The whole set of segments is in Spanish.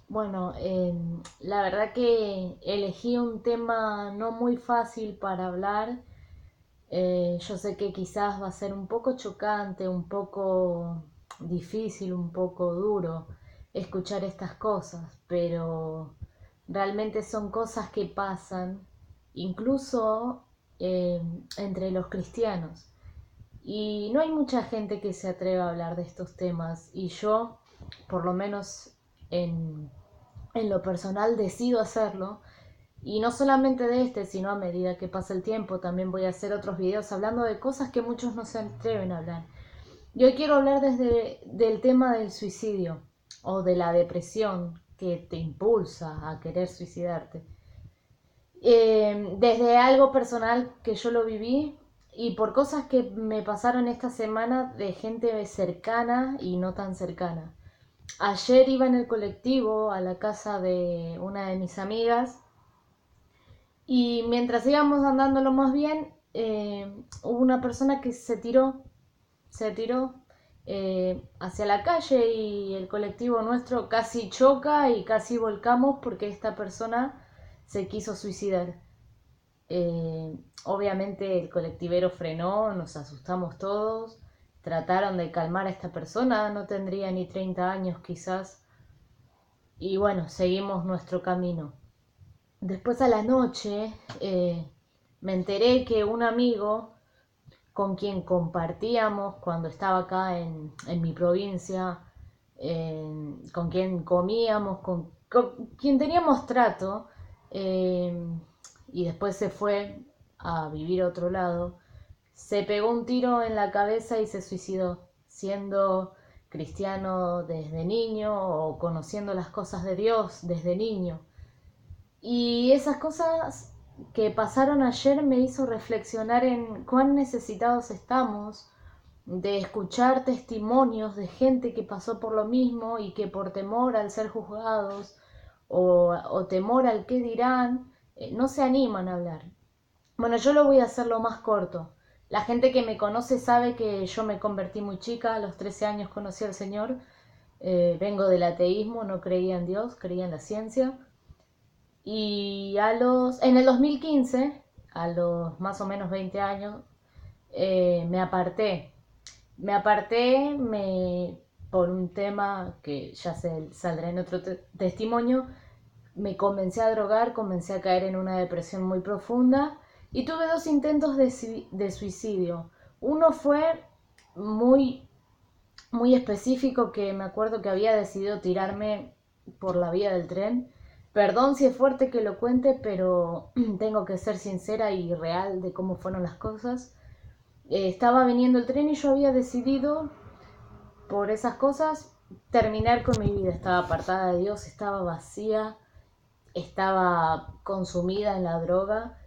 Bueno, la verdad que elegí un tema no muy fácil para hablar. Yo sé que quizás va a ser un poco chocante, un poco difícil, un poco duro escuchar estas cosas, pero realmente son cosas que pasan incluso eh, entre los cristianos. Y no hay mucha gente que se atreva a hablar de estos temas y yo, por lo menos en en lo personal decido hacerlo. Y no solamente de este, sino a medida que pasa el tiempo, también voy a hacer otros videos hablando de cosas que muchos no se atreven a hablar. Y hoy quiero hablar desde del tema del suicidio o de la depresión que te impulsa a querer suicidarte. Desde algo personal que yo lo viví y por cosas que me pasaron esta semana de gente cercana y no tan cercana. Ayer iba en el colectivo a la casa de una de mis amigas y mientras íbamos andando lo más bien, hubo una persona que se tiró hacia la calle y el colectivo nuestro casi choca y casi volcamos porque esta persona se quiso suicidar. Obviamente el colectivero frenó, nos asustamos todos, trataron de calmar a esta persona, no tendría ni 30 años quizás, y bueno, seguimos nuestro camino. Después a la noche me enteré que un amigo con quien compartíamos cuando estaba acá en mi provincia, con quien comíamos, con quien teníamos trato, eh, y después se fue a vivir a otro lado, se pegó un tiro en la cabeza y se suicidó, siendo cristiano desde niño o conociendo las cosas de Dios desde niño. Y esas cosas que pasaron ayer me hizo reflexionar en cuán necesitados estamos de escuchar testimonios de gente que pasó por lo mismo y que por temor al ser juzgados o temor al qué dirán, no se animan a hablar. Bueno, yo lo voy a hacer lo más corto. La gente que me conoce sabe que yo me convertí muy chica, a los 13 años conocí al Señor, vengo del ateísmo, no creía en Dios, creía en la ciencia. Y en el 2015, a los más o menos 20 años, me aparté. Por un tema que ya saldrá en otro testimonio, me comencé a drogar, comencé a caer en una depresión muy profunda y tuve dos intentos de suicidio. Uno fue muy, muy específico, que me acuerdo que había decidido tirarme por la vía del tren. Perdón si es fuerte que lo cuente, pero tengo que ser sincera y real de cómo fueron las cosas. Estaba viniendo el tren y yo había decidido, por esas cosas, terminar con mi vida. Estaba apartada de Dios, estaba vacía, estaba consumida en la droga.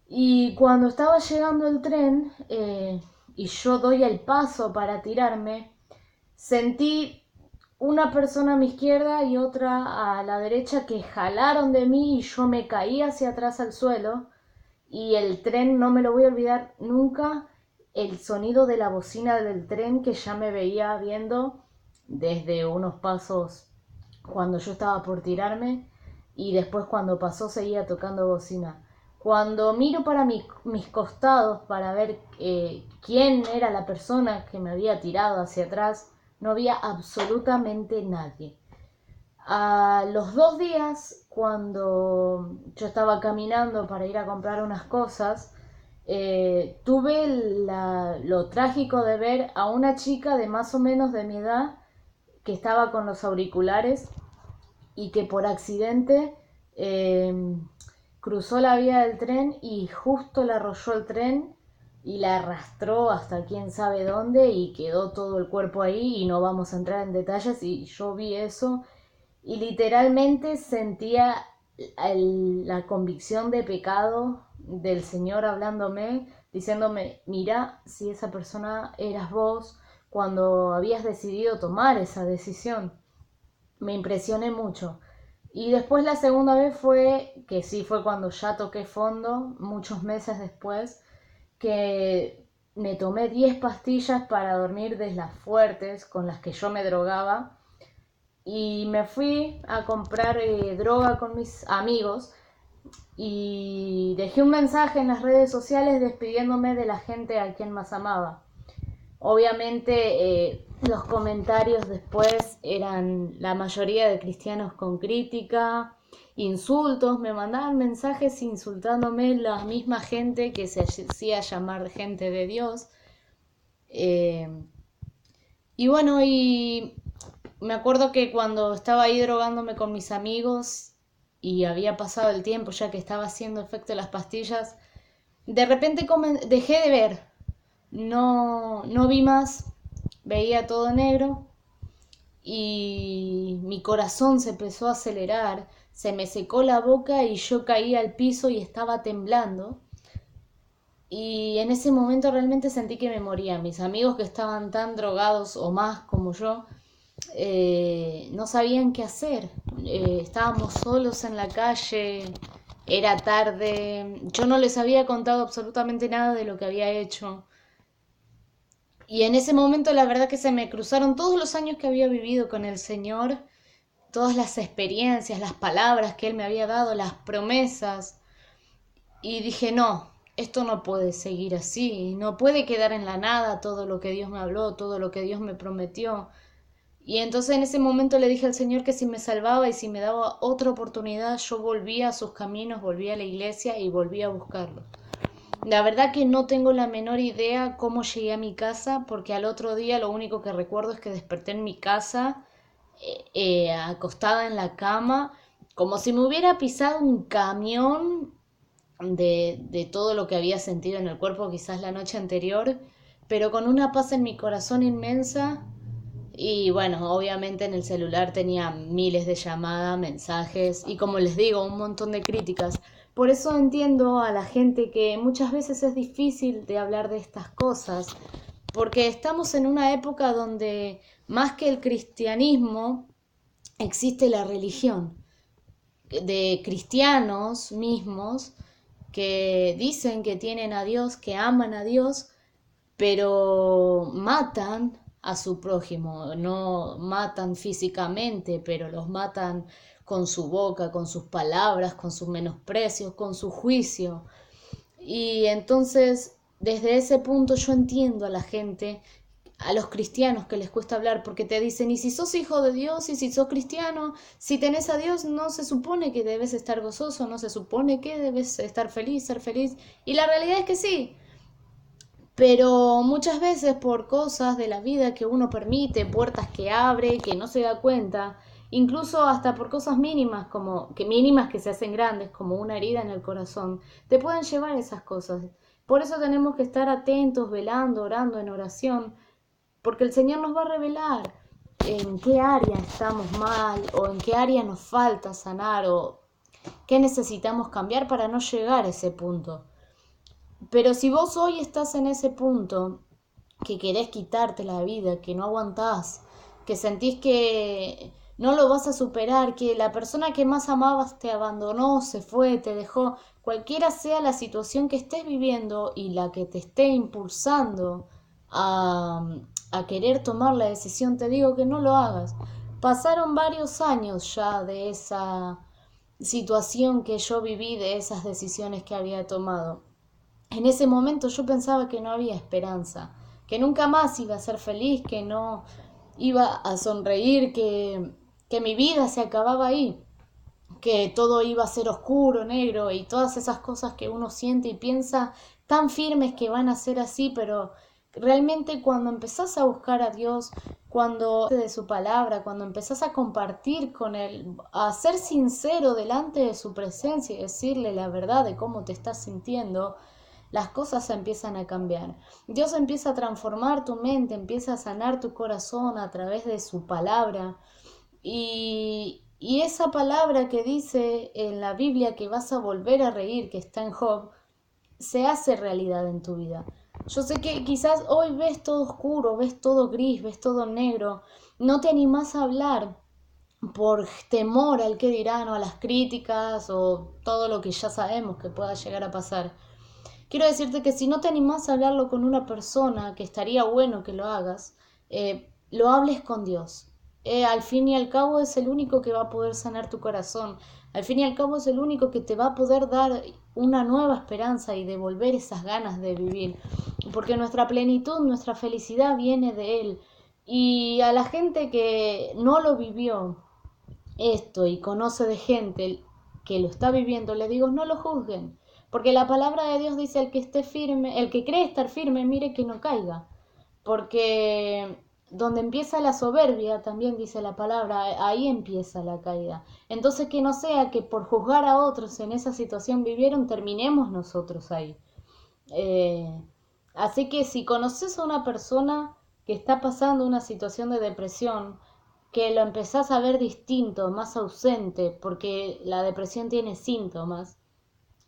Y cuando estaba llegando el tren y yo doy el paso para tirarme, sentí una persona a mi izquierda y otra a la derecha que jalaron de mí y yo me caí hacia atrás al suelo. Y el tren, no me lo voy a olvidar nunca, el sonido de la bocina del tren que ya me veía viendo desde unos pasos cuando yo estaba por tirarme y después cuando pasó seguía tocando bocina. Cuando miro para mis costados para ver quién era la persona que me había tirado hacia atrás, no había absolutamente nadie. A los 2 días, cuando yo estaba caminando para ir a comprar unas cosas, tuve lo trágico de ver a una chica de más o menos de mi edad que estaba con los auriculares y que por accidente eh, cruzó la vía del tren y justo la arrolló el tren y la arrastró hasta quién sabe dónde y quedó todo el cuerpo ahí y no vamos a entrar en detalles y yo vi eso y literalmente sentía la convicción de pecado del Señor hablándome, diciéndome, mira si esa persona eras vos cuando habías decidido tomar esa decisión. Me impresioné mucho. Y después la segunda vez fue, que sí fue cuando ya toqué fondo, muchos meses después, que me tomé 10 pastillas para dormir de las fuertes con las que yo me drogaba y me fui a comprar droga con mis amigos y dejé un mensaje en las redes sociales despidiéndome de la gente a quien más amaba. Obviamente los comentarios después eran la mayoría de cristianos con crítica, insultos, me mandaban mensajes insultándome la misma gente que se hacía llamar gente de Dios. Eh, y bueno, y me acuerdo que cuando estaba ahí drogándome con mis amigos y había pasado el tiempo ya que estaba haciendo efecto las pastillas, de repente dejé de ver, no vi más, veía todo negro y mi corazón se empezó a acelerar, se me secó la boca y yo caí al piso y estaba temblando. Y en ese momento realmente sentí que me moría. Mis amigos que estaban tan drogados o más como yo, no sabían qué hacer. Estábamos solos en la calle, era tarde, yo no les había contado absolutamente nada de lo que había hecho. Y en ese momento la verdad que se me cruzaron todos los años que había vivido con el Señor, todas las experiencias, las palabras que Él me había dado, las promesas. Y dije, no, esto no puede seguir así, no puede quedar en la nada todo lo que Dios me habló, todo lo que Dios me prometió. Y entonces en ese momento le dije al Señor que si me salvaba y si me daba otra oportunidad, yo volvía a sus caminos, volvía a la iglesia y volvía a buscarlo. La verdad que no tengo la menor idea cómo llegué a mi casa, porque al otro día lo único que recuerdo es que desperté en mi casa, acostada en la cama, como si me hubiera pisado un camión de todo lo que había sentido en el cuerpo quizás la noche anterior, pero con una paz en mi corazón inmensa. Y bueno, obviamente en el celular tenía miles de llamadas, mensajes y como les digo, un montón de críticas. Por eso entiendo a la gente que muchas veces es difícil de hablar de estas cosas, porque estamos en una época donde más que el cristianismo existe la religión, de cristianos mismos que dicen que tienen a Dios, que aman a Dios, pero matan a su prójimo, no matan físicamente, pero los matan con su boca, con sus palabras, con sus menosprecios, con su juicio. Y entonces, desde ese punto yo entiendo a la gente, a los cristianos que les cuesta hablar, porque te dicen, y si sos hijo de Dios, y si sos cristiano, si tenés a Dios, no se supone que debes estar gozoso, no se supone que debes estar feliz, ser feliz. Y la realidad es que sí, pero muchas veces por cosas de la vida que uno permite, puertas que abre, que no se da cuenta, incluso hasta por cosas mínimas como que mínimas que se hacen grandes, como una herida en el corazón, te pueden llevar esas cosas. Por eso tenemos que estar atentos, velando, orando en oración, porque el Señor nos va a revelar en qué área estamos mal o en qué área nos falta sanar o qué necesitamos cambiar para no llegar a ese punto. Pero si vos hoy estás en ese punto, que querés quitarte la vida, que no aguantás, que sentís que no lo vas a superar, que la persona que más amabas te abandonó, se fue, te dejó, cualquiera sea la situación que estés viviendo y la que te esté impulsando a, a querer tomar la decisión, te digo que no lo hagas. Pasaron varios años ya de esa situación que yo viví, de esas decisiones que había tomado. En ese momento yo pensaba que no había esperanza, que nunca más iba a ser feliz, que no iba a sonreír, que mi vida se acababa ahí, que todo iba a ser oscuro, negro y todas esas cosas que uno siente y piensa tan firmes que van a ser así, pero realmente cuando empezás a buscar a Dios, cuando de su palabra, cuando empezás a compartir con Él, a ser sincero delante de su presencia y decirle la verdad de cómo te estás sintiendo, las cosas empiezan a cambiar. Dios empieza a transformar tu mente, empieza a sanar tu corazón a través de su palabra. Y esa palabra que dice en la Biblia que vas a volver a reír, que está en Job, se hace realidad en tu vida. Yo sé que quizás hoy ves todo oscuro, ves todo gris, ves todo negro, no te animás a hablar por temor al que dirán o a las críticas o todo lo que ya sabemos que pueda llegar a pasar. Quiero decirte que si no te animás a hablarlo con una persona, que estaría bueno que lo hagas, lo hables con Dios. al fin y al cabo es el único que va a poder sanar tu corazón. Al fin y al cabo es el único que te va a poder dar una nueva esperanza y devolver esas ganas de vivir. Porque nuestra plenitud, nuestra felicidad viene de Él. Y a la gente que no lo vivió esto y conoce de gente que lo está viviendo, le digo, no lo juzguen. Porque la palabra de Dios dice, el que esté firme, el que cree estar firme, mire que no caiga. Porque donde empieza la soberbia, también dice la palabra, ahí empieza la caída. Entonces que no sea que por juzgar a otros en esa situación vivieron, terminemos nosotros ahí. Eh, Así que si conoces a una persona que está pasando una situación de depresión, que lo empezás a ver distinto, más ausente, porque la depresión tiene síntomas,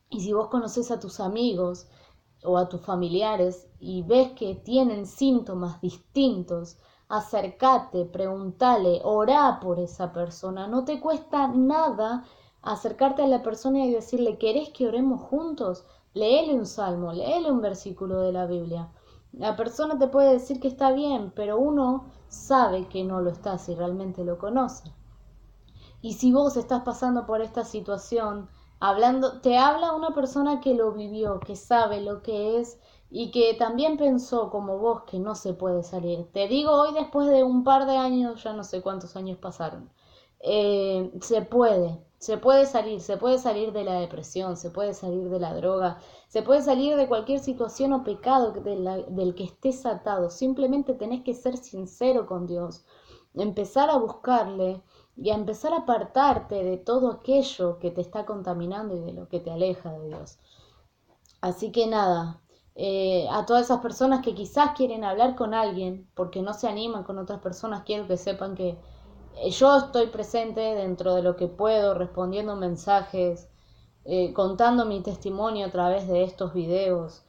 y si vos conoces a tus amigos o a tus familiares y ves que tienen síntomas distintos, acércate, preguntale, orá por esa persona. No te cuesta nada acercarte a la persona y decirle, ¿querés que oremos juntos? Léele un salmo, léele un versículo de la Biblia. La persona te puede decir que está bien, pero uno sabe que no lo está si realmente lo conoce. Y si vos estás pasando por esta situación, hablando, te habla una persona que lo vivió, que sabe lo que es y que también pensó como vos que no se puede salir. Te digo hoy después de un par de años, ya no sé cuántos años pasaron, se puede salir de la depresión, se puede salir de la droga, se puede salir de cualquier situación o pecado del que estés atado. Simplemente tenés que ser sincero con Dios, empezar a buscarle y a empezar a apartarte de todo aquello que te está contaminando y de lo que te aleja de Dios. Así que nada, a todas esas personas que quizás quieren hablar con alguien porque no se animan con otras personas, quiero que sepan que yo estoy presente dentro de lo que puedo, respondiendo mensajes, contando mi testimonio a través de estos videos.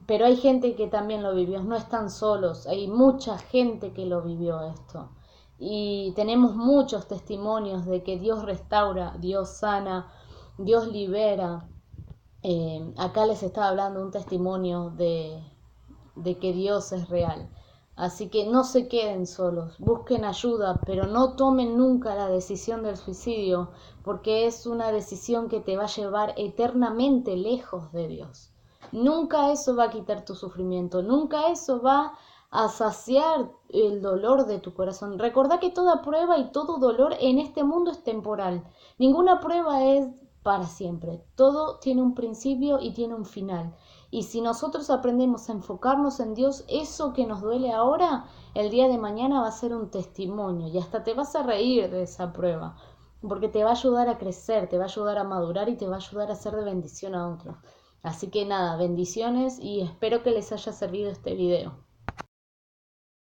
Pero hay gente que también lo vivió, no están solos, hay mucha gente que lo vivió esto. Y tenemos muchos testimonios de que Dios restaura, Dios sana, Dios libera. Acá les estaba hablando un testimonio de que Dios es real. Así que no se queden solos, busquen ayuda, pero no tomen nunca la decisión del suicidio, porque es una decisión que te va a llevar eternamente lejos de Dios. Nunca eso va a quitar tu sufrimiento, nunca eso va a saciar el dolor de tu corazón. Recordá que toda prueba y todo dolor en este mundo es temporal. Ninguna prueba es para siempre. Todo tiene un principio y tiene un final. Y si nosotros aprendemos a enfocarnos en Dios, eso que nos duele ahora, el día de mañana va a ser un testimonio y hasta te vas a reír de esa prueba, porque te va a ayudar a crecer, te va a ayudar a madurar y te va a ayudar a ser de bendición a otros. Así que nada, bendiciones y espero que les haya servido este video.